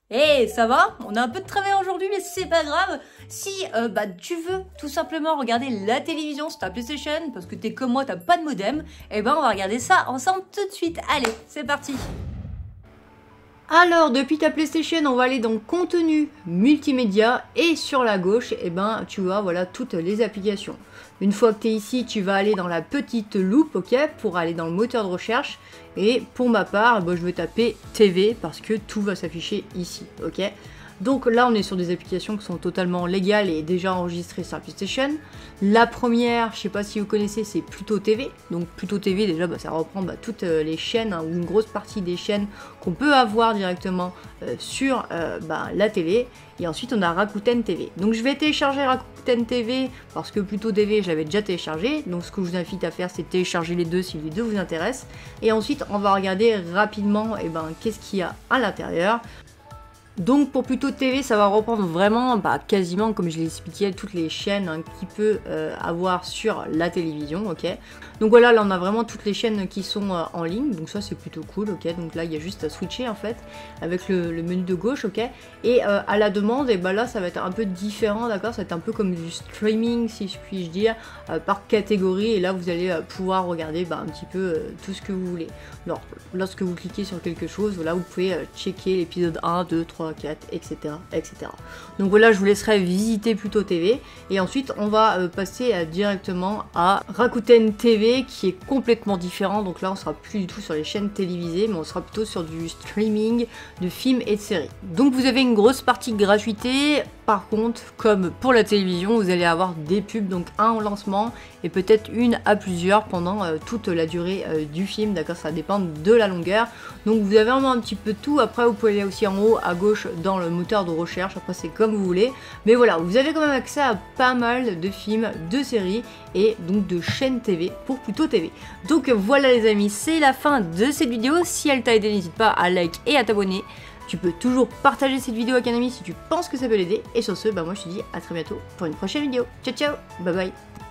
Eh, ça va? On a un peu de travail aujourd'hui, mais c'est pas grave. Si tu veux tout simplement regarder la télévision sur ta PlayStation, parce que t'es comme moi, t'as pas de modem, eh ben on va regarder ça ensemble tout de suite. Allez, c'est parti. Alors, depuis ta PlayStation, on va aller dans contenu multimédia et sur la gauche, eh ben, tu as voilà toutes les applications. Une fois que tu es ici, tu vas aller dans la petite loupe, ok, pour aller dans le moteur de recherche. Et pour ma part, je vais taper TV parce que tout va s'afficher ici, ok. Donc là, on est sur des applications qui sont totalement légales et déjà enregistrées sur la PlayStation. La première, je sais pas si vous connaissez, c'est Pluto TV. Donc Pluto TV, déjà, ça reprend toutes les chaînes, ou une grosse partie des chaînes qu'on peut avoir directement sur la télé. Et ensuite, on a Rakuten TV. Donc je vais télécharger Rakuten TV parce que Pluto TV, j'avais déjà téléchargé. Donc ce que je vous invite à faire, c'est télécharger les deux si les deux vous intéressent. Et ensuite, on va regarder rapidement qu'est-ce qu'il y a à l'intérieur. Donc pour Pluto TV, ça va reprendre vraiment quasiment, comme je l'ai expliqué, toutes les chaînes qu'il peut avoir sur la télévision, ok. Donc voilà, là on a vraiment toutes les chaînes qui sont en ligne, donc ça c'est plutôt cool, ok. Donc là il y a juste à switcher en fait, avec le menu de gauche, ok. Et à la demande, et là ça va être un peu différent, d'accord. Ça va être un peu comme du streaming, si je puis dire, par catégorie, et là vous allez pouvoir regarder un petit peu tout ce que vous voulez. Alors, lorsque vous cliquez sur quelque chose, voilà, vous pouvez checker l'épisode 1, 2, 3, 4, etc., etc. Donc voilà, je vous laisserai visiter Pluto TV. Et ensuite, on va passer directement à Rakuten TV, qui est complètement différent. Donc là, on sera plus du tout sur les chaînes télévisées, mais on sera plutôt sur du streaming de films et de séries. Donc vous avez une grosse partie de gratuité. Par contre, comme pour la télévision, vous allez avoir des pubs, donc un au lancement et peut-être une à plusieurs pendant toute la durée du film, d'accord, ça dépend de la longueur. Donc vous avez vraiment un petit peu tout. Après, vous pouvez aller aussi en haut à gauche dans le moteur de recherche, après c'est comme vous voulez. Mais voilà, vous avez quand même accès à pas mal de films, de séries et donc de chaînes TV pour Pluto TV. Donc voilà les amis, c'est la fin de cette vidéo. Si elle t'a aidé, n'hésite pas à like et à t'abonner. Tu peux toujours partager cette vidéo avec un ami si tu penses que ça peut l'aider. Et sur ce, moi je te dis à très bientôt pour une prochaine vidéo. Ciao ciao, bye bye.